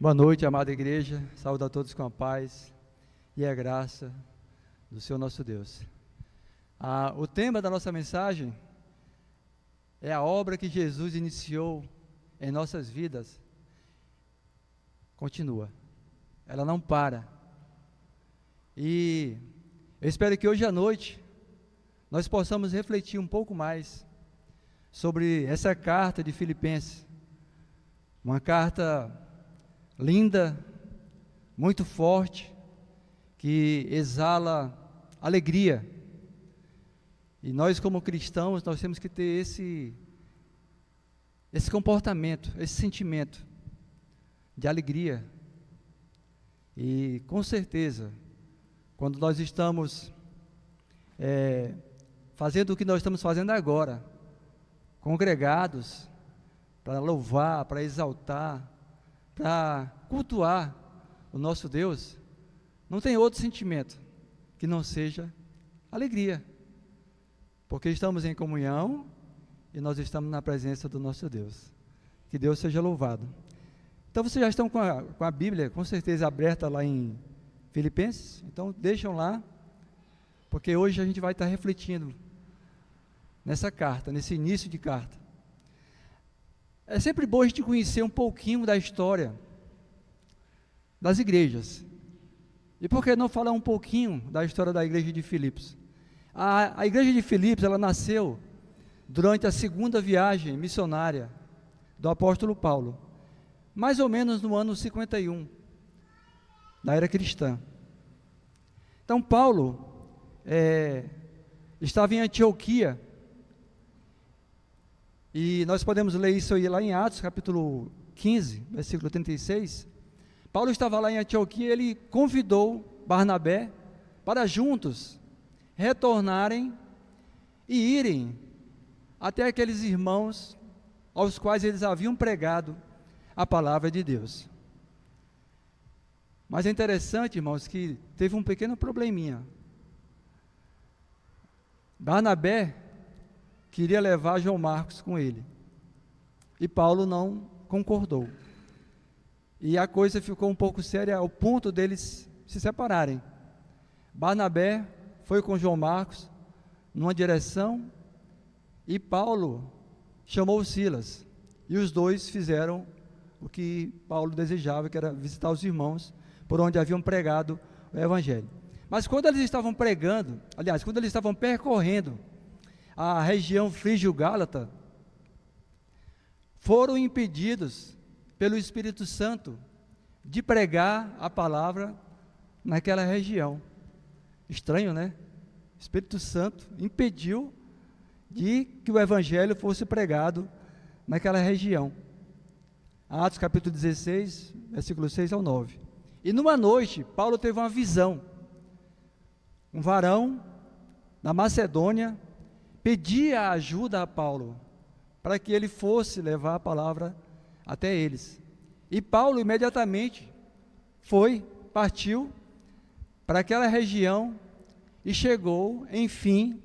Boa noite, amada igreja. Saúdo a todos com a paz e a graça do Senhor nosso Deus. O tema da nossa mensagem é a obra que Jesus iniciou em nossas vidas. Continua, ela não para. E eu espero que hoje à noite nós possamos refletir um pouco mais sobre essa carta de Filipenses, uma carta linda, muito forte, que exala alegria. E nós, como cristãos, nós temos que ter esse comportamento, esse sentimento de alegria. E com certeza, quando nós estamos fazendo o que nós estamos fazendo agora, congregados para louvar, para exaltar, para cultuar o nosso Deus, não tem outro sentimento que não seja alegria, porque estamos em comunhão e nós estamos na presença do nosso Deus. Que Deus seja louvado. Então vocês já estão com a Bíblia com certeza aberta lá em Filipenses, então deixam lá, porque hoje a gente vai estar refletindo nessa carta, nesse início de carta. É sempre bom a gente conhecer um pouquinho da história das igrejas. E por que não falar um pouquinho da história da igreja de Filipos? A igreja de Filipos, ela nasceu durante a segunda viagem missionária do apóstolo Paulo, mais ou menos no ano 51 da era cristã. Então Paulo estava em Antioquia, e nós podemos ler isso aí lá em Atos, capítulo 15, versículo 36. Paulo estava lá em Antioquia, ele convidou Barnabé para juntos retornarem e irem até aqueles irmãos aos quais eles haviam pregado a palavra de Deus. Mas é interessante, irmãos, que teve um pequeno probleminha. Barnabé queria levar João Marcos com ele, e Paulo não concordou, e a coisa ficou um pouco séria ao ponto deles se separarem. Barnabé foi com João Marcos numa direção, e Paulo chamou Silas, e os dois fizeram o que Paulo desejava, que era visitar os irmãos por onde haviam pregado o evangelho. Mas quando eles estavam pregando, aliás, quando eles estavam percorrendo a região frígio-gálata, foram impedidos pelo Espírito Santo de pregar a palavra naquela região. Estranho, né? O Espírito Santo impediu de que o evangelho fosse pregado naquela região. Atos capítulo 16, versículo 6 ao 9. E numa noite, Paulo teve uma visão. Um varão da Macedônia pedia ajuda a Paulo, para que ele fosse levar a palavra até eles. E Paulo imediatamente partiu para aquela região e chegou, enfim,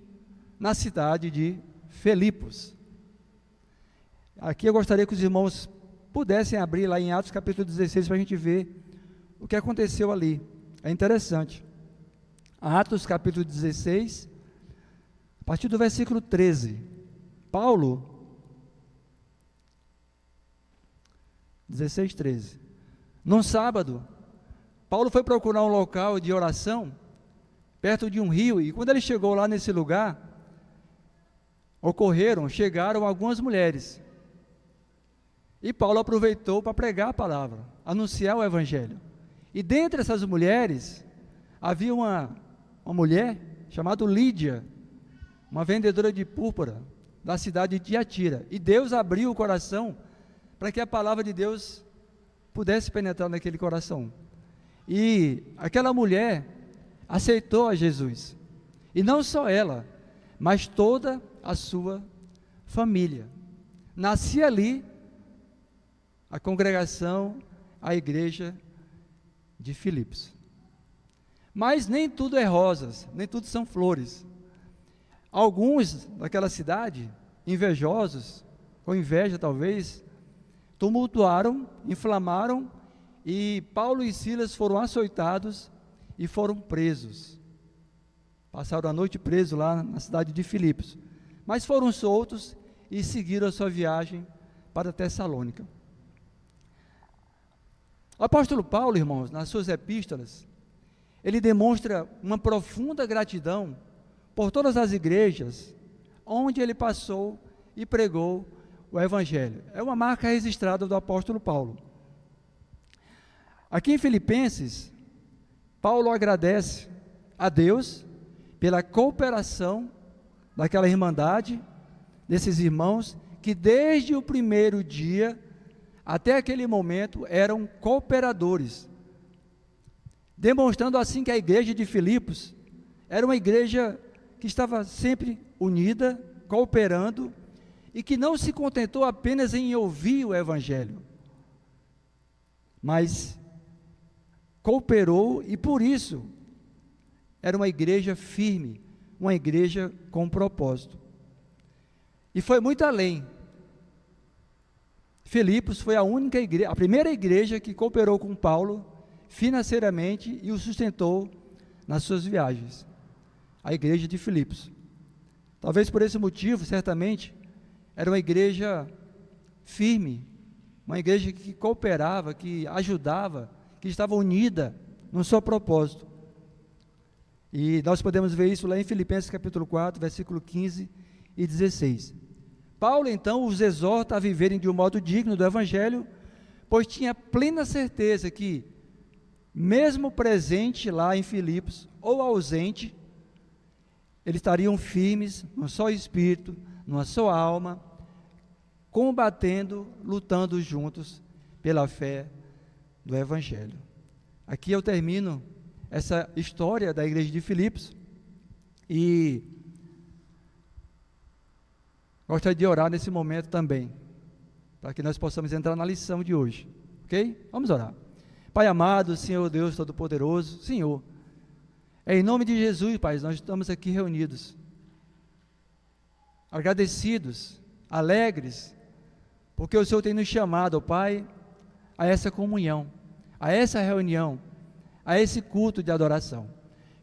na cidade de Filipos. Aqui eu gostaria que os irmãos pudessem abrir lá em Atos capítulo 16, para a gente ver o que aconteceu ali. É interessante. Atos capítulo 16, a partir do versículo 13, Paulo, 16, 13, num sábado, Paulo foi procurar um local de oração, perto de um rio, e quando ele chegou lá nesse lugar, chegaram algumas mulheres, e Paulo aproveitou para pregar a palavra, anunciar o evangelho, e dentre essas mulheres, havia uma mulher chamada Lídia, uma vendedora de púrpura da cidade de Tiatira, e Deus abriu o coração para que a palavra de Deus pudesse penetrar naquele coração, e aquela mulher aceitou a Jesus, e não só ela, mas toda a sua família. Nascia ali a congregação, a igreja de Filipos. Mas nem tudo é rosas, nem tudo são flores. Alguns daquela cidade, invejosos, com inveja talvez, tumultuaram, inflamaram e Paulo e Silas foram açoitados e foram presos. Passaram a noite presos lá na cidade de Filipos, mas foram soltos e seguiram a sua viagem para Tessalônica. O apóstolo Paulo, irmãos, nas suas epístolas, ele demonstra uma profunda gratidão por todas as igrejas onde ele passou e pregou o Evangelho. É uma marca registrada do apóstolo Paulo. Aqui em Filipenses, Paulo agradece a Deus pela cooperação daquela irmandade, desses irmãos, que desde o primeiro dia até aquele momento eram cooperadores, demonstrando assim que a igreja de Filipos era uma igreja que estava sempre unida, cooperando, e que não se contentou apenas em ouvir o Evangelho, mas cooperou, e por isso era uma igreja firme, uma igreja com propósito. E foi muito além. Filipos foi a única igreja, a primeira igreja que cooperou com Paulo financeiramente e o sustentou nas suas viagens. A igreja de Filipos. Talvez por esse motivo, certamente, era uma igreja firme, uma igreja que cooperava, que ajudava, que estava unida no seu propósito. E nós podemos ver isso lá em Filipenses capítulo 4, versículo 15 e 16. Paulo, então, os exorta a viverem de um modo digno do Evangelho, pois tinha plena certeza que, mesmo presente lá em Filipos, ou ausente, eles estariam firmes, num só espírito, numa só alma, combatendo, lutando juntos pela fé do Evangelho. Aqui eu termino essa história da igreja de Filipos e gostaria de orar nesse momento também, para que nós possamos entrar na lição de hoje, ok? Vamos orar. Pai amado, Senhor Deus Todo-Poderoso, Senhor, em nome de Jesus, Pai, nós estamos aqui reunidos, agradecidos, alegres, porque o Senhor tem nos chamado, Pai, a essa comunhão, a essa reunião, a esse culto de adoração.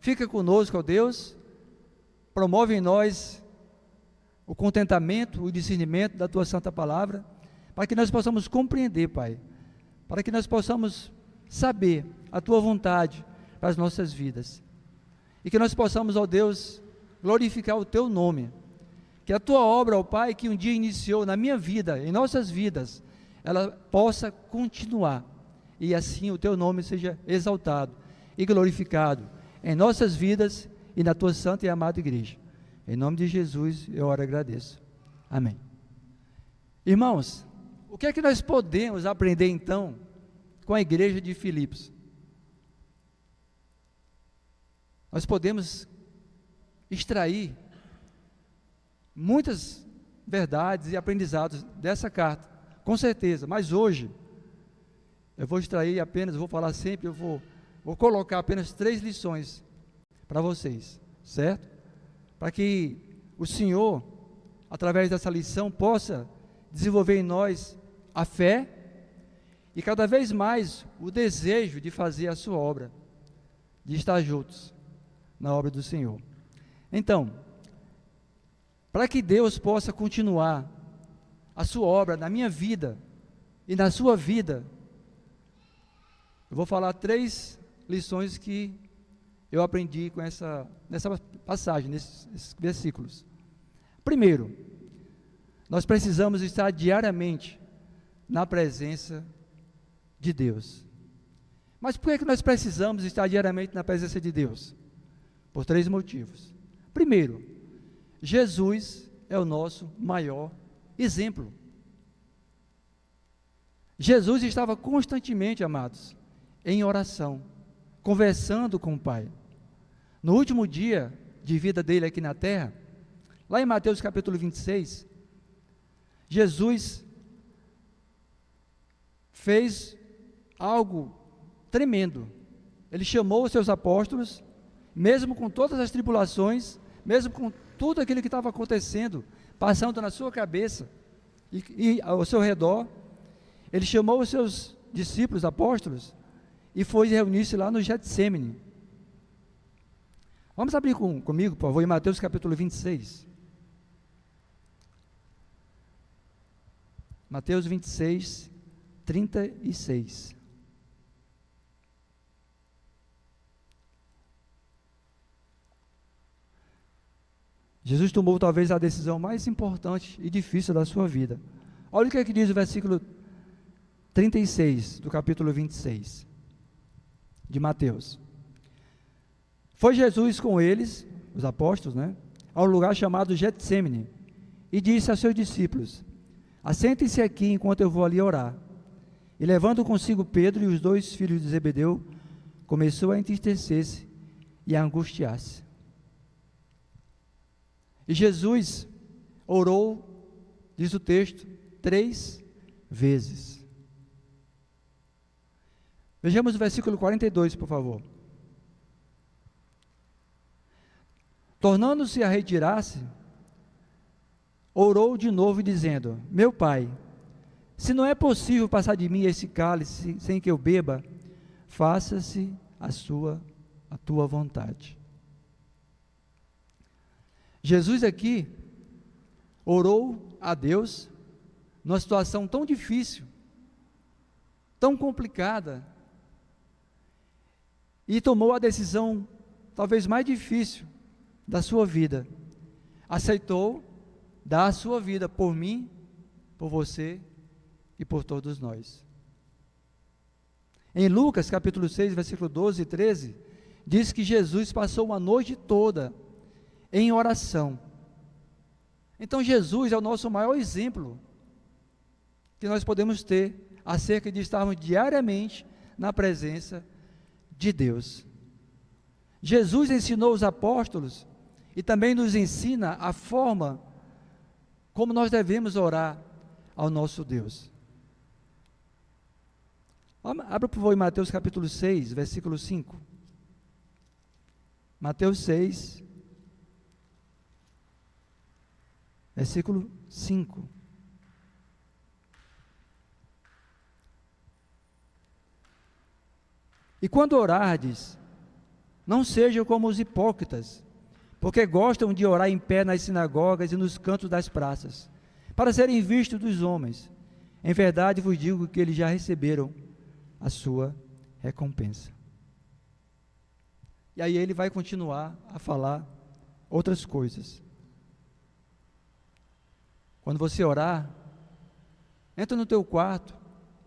Fica conosco, ó Deus, promove em nós o contentamento, o discernimento da Tua Santa Palavra, para que nós possamos compreender, Pai, para que nós possamos saber a Tua vontade para as nossas vidas, e que nós possamos, ó Deus, glorificar o Teu nome, que a Tua obra, ó Pai, que um dia iniciou na minha vida, em nossas vidas, ela possa continuar, e assim o Teu nome seja exaltado e glorificado em nossas vidas e na Tua santa e amada igreja. Em nome de Jesus, eu oro e agradeço. Amém. Irmãos, o que é que nós podemos aprender então com a igreja de Filipos? Nós podemos extrair muitas verdades e aprendizados dessa carta, com certeza, mas hoje eu vou extrair apenas, vou falar sempre, vou colocar apenas 3 lições para vocês, certo? Para que o Senhor, através dessa lição, possa desenvolver em nós a fé e cada vez mais o desejo de fazer a sua obra, de estar juntos na obra do Senhor. Então, para que Deus possa continuar a sua obra na minha vida e na sua vida, eu vou falar 3 lições que eu aprendi com nessa passagem, nesses versículos. Primeiro, nós precisamos estar diariamente na presença de Deus. Mas por que nós precisamos estar diariamente na presença de Deus? Por 3 motivos. Primeiro, Jesus é o nosso maior exemplo. Jesus estava constantemente, amados, em oração, conversando com o Pai. No último dia de vida dele aqui na terra, lá em Mateus capítulo 26, Jesus fez algo tremendo. Ele chamou os seus apóstolos, mesmo com todas as tribulações, mesmo com tudo aquilo que estava acontecendo, passando na sua cabeça e ao seu redor, ele chamou os seus discípulos, apóstolos, e foi reunir-se lá no Getsêmani. Vamos abrir comigo, por favor, em Mateus capítulo 26. Mateus 26, 36. Jesus tomou talvez a decisão mais importante e difícil da sua vida. Olha o que é que diz o versículo 36 do capítulo 26 de Mateus. Foi Jesus com eles, os apóstolos, ao lugar chamado Getsêmani, e disse aos seus discípulos: assentem-se aqui enquanto eu vou ali orar. E levando consigo Pedro e os 2 filhos de Zebedeu, começou a entristecer-se e a angustiar-se. E Jesus orou, diz o texto, 3 vezes. Vejamos o versículo 42, por favor. Tornando-se a retirar-se, orou de novo, dizendo: meu Pai, se não é possível passar de mim esse cálice sem que eu beba, faça-se a tua vontade. Jesus aqui orou a Deus numa situação tão difícil, tão complicada, e tomou a decisão talvez mais difícil da sua vida. Aceitou dar a sua vida por mim, por você e por todos nós. Em Lucas capítulo 6, versículo 12 e 13, diz que Jesus passou uma noite toda em oração. Então Jesus é o nosso maior exemplo que nós podemos ter acerca de estarmos diariamente na presença de Deus. Jesus ensinou os apóstolos e também nos ensina a forma como nós devemos orar ao nosso Deus. Abra por favor em Mateus capítulo 6, versículo 5. Mateus 6, versículo 5. E quando orardes, não sejam como os hipócritas, porque gostam de orar em pé nas sinagogas e nos cantos das praças, para serem vistos dos homens. Em verdade vos digo que eles já receberam a sua recompensa. E aí ele vai continuar a falar outras coisas. Quando você orar, entra no teu quarto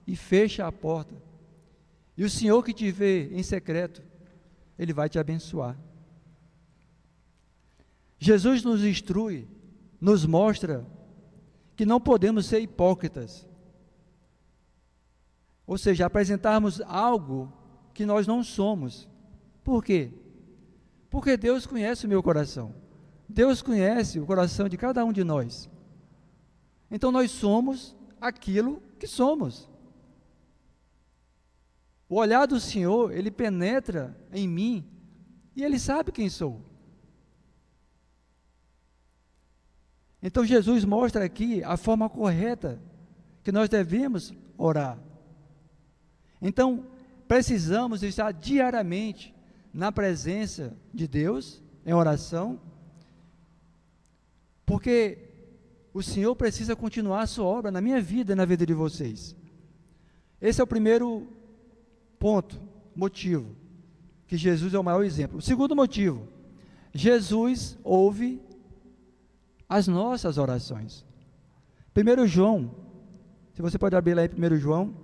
e fecha a porta. E o Senhor que te vê em secreto, Ele vai te abençoar. Jesus nos instrui, nos mostra que não podemos ser hipócritas. Ou seja, apresentarmos algo que nós não somos. Por quê? Porque Deus conhece o meu coração. Deus conhece o coração de cada um de nós. Então nós somos aquilo que somos. O olhar do Senhor, Ele penetra em mim e Ele sabe quem sou. Então Jesus mostra aqui a forma correta que nós devemos orar. Então precisamos estar diariamente na presença de Deus, em oração, porque o Senhor precisa continuar a sua obra na minha vida e na vida de vocês. Esse é o primeiro ponto, motivo, que Jesus é o maior exemplo. O segundo motivo, Jesus ouve as nossas orações. 1 João, se você pode abrir lá em 1 João,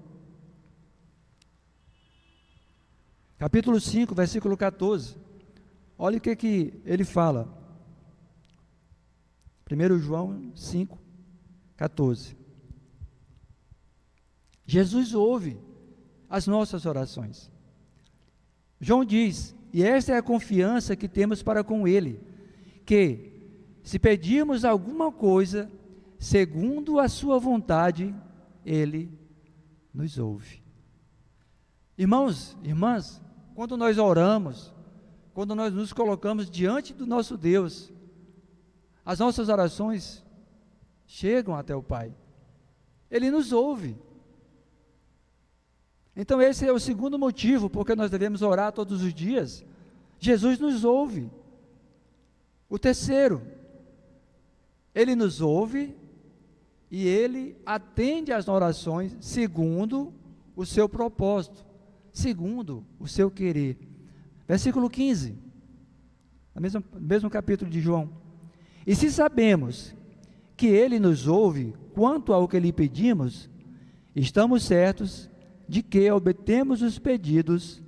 capítulo 5, versículo 14, olha o que ele fala. 1 João 5, 14. Jesus ouve as nossas orações. João diz, e esta é a confiança que temos para com Ele, que, se pedirmos alguma coisa, segundo a sua vontade, Ele nos ouve. Irmãos, irmãs, quando nós oramos, quando nós nos colocamos diante do nosso Deus, as nossas orações chegam até o Pai. Ele nos ouve. Então esse é o segundo motivo porque nós devemos orar todos os dias. Jesus nos ouve. O terceiro, Ele nos ouve e Ele atende às orações segundo o seu propósito, segundo o seu querer. Versículo 15, mesmo capítulo de João. E se sabemos que Ele nos ouve quanto ao que lhe pedimos, estamos certos de que obtemos os pedidos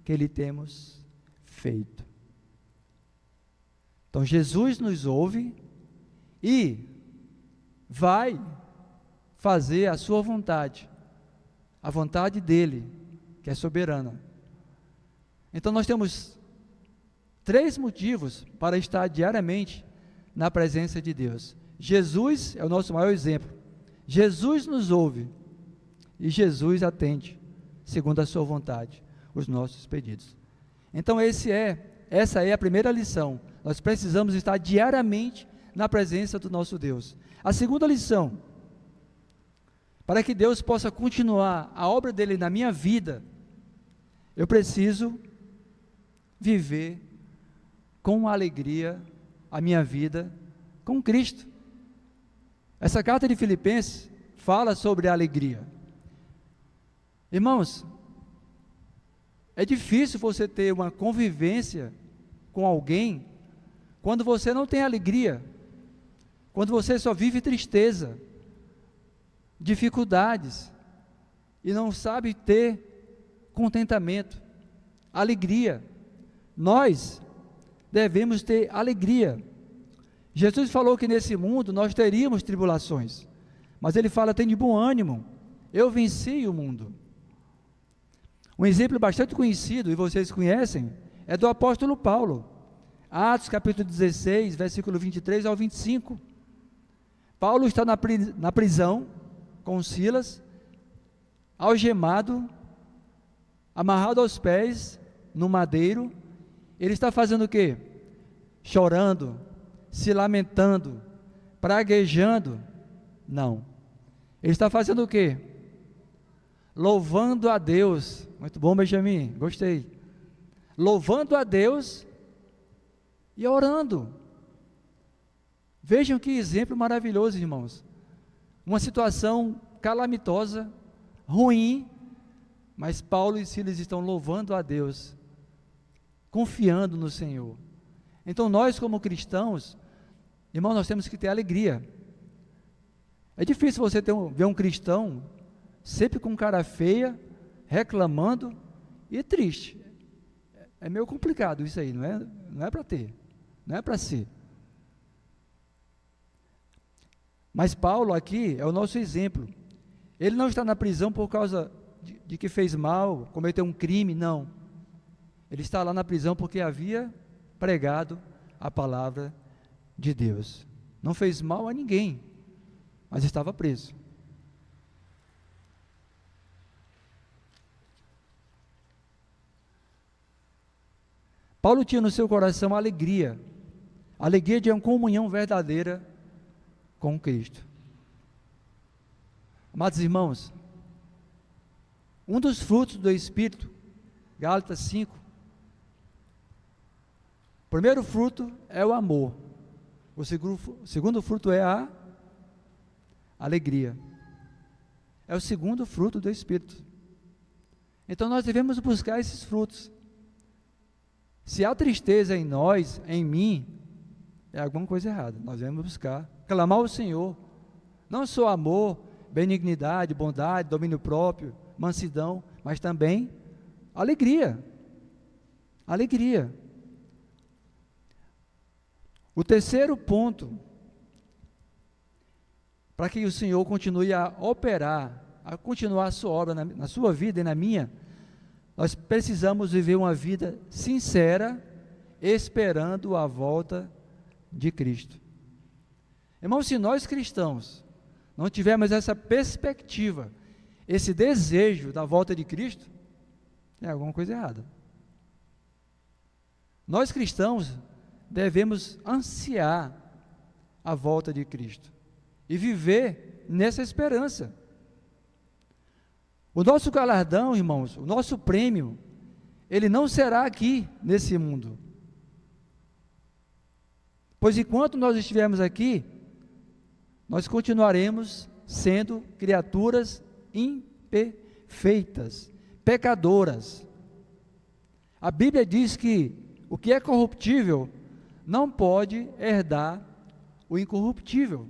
que lhe temos feito. Então Jesus nos ouve e vai fazer a sua vontade, a vontade dele, que é soberana. Então nós temos 3 motivos para estar diariamente na presença de Deus. Jesus é o nosso maior exemplo. Jesus nos ouve e Jesus atende, segundo a sua vontade, os nossos pedidos. Então essa é a primeira lição. Nós precisamos estar diariamente na presença do nosso Deus. A segunda lição, para que Deus possa continuar a obra dele na minha vida, eu preciso viver com alegria a minha vida com Cristo. Essa carta de Filipenses fala sobre a alegria. Irmãos, é difícil você ter uma convivência com alguém quando você não tem alegria, quando você só vive tristeza, dificuldades e não sabe ter contentamento, alegria. Nós devemos ter alegria. Jesus falou que nesse mundo nós teríamos tribulações, mas ele fala: tem de bom ânimo, eu venci o mundo. Um exemplo bastante conhecido, e vocês conhecem, é do apóstolo Paulo. Atos capítulo 16, versículo 23 ao 25. Paulo está na prisão com Silas, algemado, amarrado aos pés no madeiro. Ele está fazendo o quê? Chorando, se lamentando, praguejando? Não. Ele está fazendo o quê? Louvando a Deus. Muito bom, Benjamin, gostei. Louvando a Deus e orando. Vejam que exemplo maravilhoso, irmãos. Uma situação calamitosa, ruim, mas Paulo e Silas estão louvando a Deus, confiando no Senhor. Então nós, como cristãos, irmãos, nós temos que ter alegria. É difícil você ver um cristão sempre com cara feia, reclamando e triste. É meio complicado isso aí, não é para ter, não é para ser. Mas Paulo aqui é o nosso exemplo. Ele não está na prisão por causa de que fez mal, cometeu um crime, não. Ele está lá na prisão porque havia pregado a palavra de Deus. Não fez mal a ninguém, mas estava preso. Paulo tinha no seu coração alegria de uma comunhão verdadeira com Cristo. Amados irmãos, um dos frutos do Espírito, Gálatas 5, o primeiro fruto é o amor, o segundo fruto é a alegria, é o segundo fruto do Espírito. Então nós devemos buscar esses frutos. Se há tristeza em nós, em mim, é alguma coisa errada. Nós devemos buscar, clamar ao Senhor, não só amor, benignidade, bondade, domínio próprio, mansidão, mas também alegria. Alegria. O terceiro ponto, para que o Senhor continue a operar, a continuar a sua obra na sua vida e na minha, nós precisamos viver uma vida sincera, esperando a volta de Cristo. Irmãos, se nós cristãos não tivermos essa perspectiva, esse desejo da volta de Cristo, é alguma coisa errada. Nós cristãos devemos ansiar a volta de Cristo e viver nessa esperança. O nosso galardão, irmãos, o nosso prêmio, ele não será aqui nesse mundo. Pois enquanto nós estivermos aqui, nós continuaremos sendo criaturas imperfeitas, pecadoras. A Bíblia diz que o que é corruptível não pode herdar o incorruptível.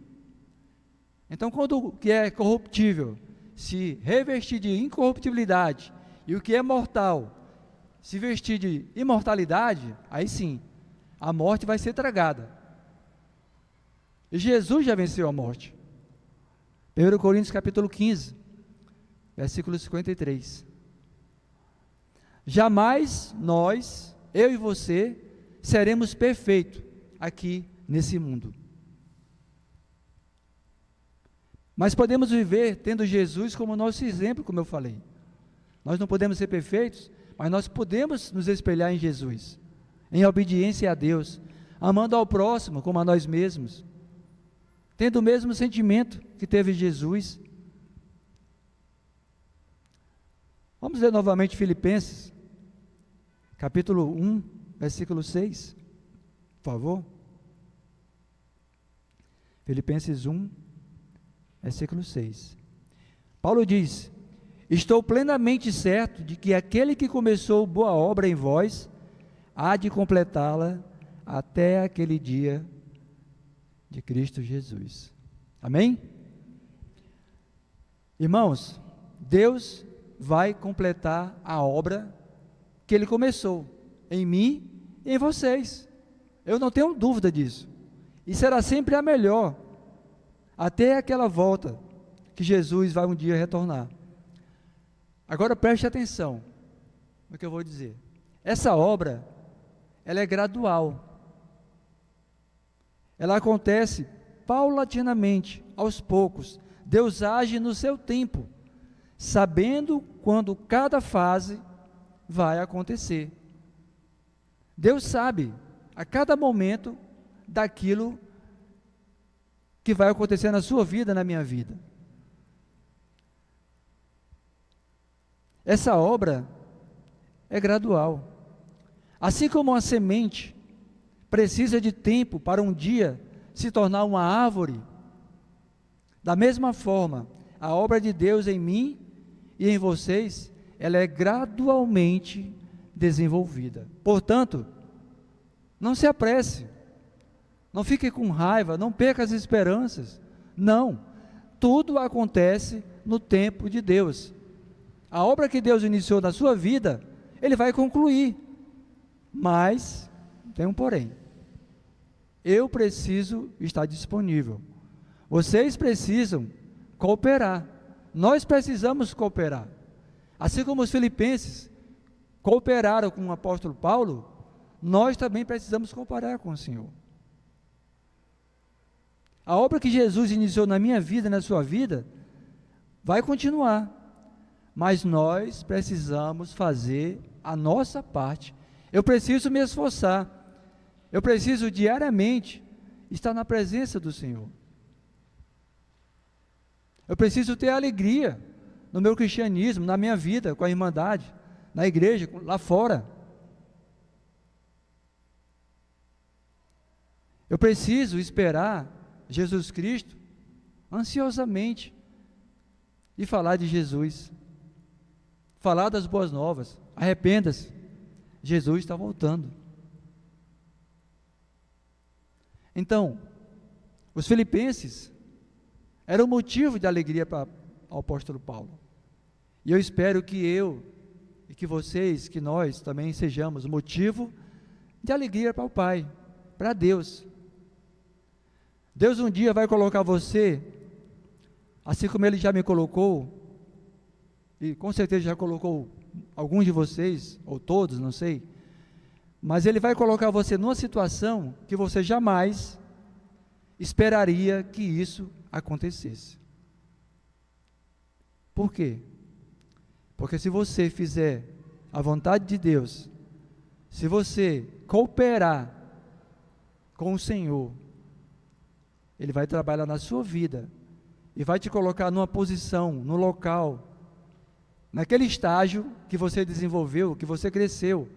Então, quando o que é corruptível se revestir de incorruptibilidade e o que é mortal se vestir de imortalidade, aí sim, a morte vai ser tragada. E Jesus já venceu a morte. 1 Coríntios capítulo 15, versículo 53. Jamais nós, eu e você, seremos perfeitos aqui nesse mundo. Mas podemos viver tendo Jesus como nosso exemplo, como eu falei. Nós não podemos ser perfeitos, mas nós podemos nos espelhar em Jesus, em obediência a Deus, amando ao próximo como a nós mesmos, tendo o mesmo sentimento que teve Jesus. Vamos ler novamente Filipenses, capítulo 1, versículo 6, por favor. Filipenses 1, versículo 6. Paulo diz: estou plenamente certo de que aquele que começou boa obra em vós, há de completá-la até aquele dia de Cristo Jesus. Amém? Irmãos, Deus vai completar a obra que Ele começou em mim e em vocês. Eu não tenho dúvida disso. E será sempre a melhor, até aquela volta que Jesus vai um dia retornar. Agora preste atenção no que eu vou dizer. Essa obra, ela é gradual. Ela acontece paulatinamente, aos poucos. Deus age no seu tempo, sabendo quando cada fase vai acontecer. Deus sabe a cada momento daquilo que vai acontecer na sua vida, na minha vida. Essa obra é gradual. Assim como uma semente precisa de tempo para um dia se tornar uma árvore, da mesma forma, a obra de Deus em mim e em vocês, ela é gradualmente desenvolvida. Portanto, não se apresse, não fique com raiva, não perca as esperanças. Não, tudo acontece no tempo de Deus. A obra que Deus iniciou na sua vida, Ele vai concluir. Mas, tem um porém. Eu preciso estar disponível. Vocês precisam cooperar. Nós precisamos cooperar. Assim como os filipenses cooperaram com o apóstolo Paulo, nós também precisamos cooperar com o Senhor. A obra que Jesus iniciou na minha vida e na sua vida, vai continuar, mas nós precisamos fazer a nossa parte. Eu preciso me esforçar, eu preciso diariamente estar na presença do Senhor. Eu preciso ter alegria no meu cristianismo, na minha vida, com a irmandade, na igreja, lá fora. Eu preciso esperar Jesus Cristo ansiosamente e falar de Jesus, falar das boas novas. Arrependa-se, Jesus está voltando. Então, os filipenses eram motivo de alegria para o apóstolo Paulo, e eu espero que eu e que vocês, que nós também sejamos motivo de alegria para o Pai, para Deus. Deus um dia vai colocar você, assim como Ele já me colocou, e com certeza já colocou alguns de vocês, ou todos, não sei, mas Ele vai colocar você numa situação que você jamais esperaria que isso acontecesse. Por quê? Porque se você fizer a vontade de Deus, se você cooperar com o Senhor, Ele vai trabalhar na sua vida e vai te colocar numa posição, num local naquele estágio que você desenvolveu, que você cresceu,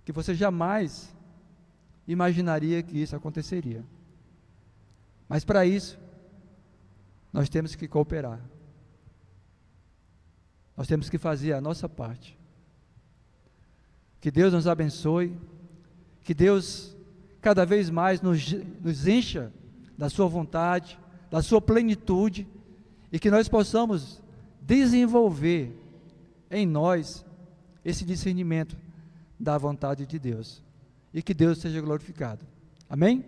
que você jamais imaginaria que isso aconteceria. Mas para isso, nós temos que cooperar. Nós temos que fazer a nossa parte. Que Deus nos abençoe, que Deus cada vez mais nos encha da sua vontade, da sua plenitude, e que nós possamos desenvolver em nós esse discernimento da vontade de Deus, e que Deus seja glorificado. Amém?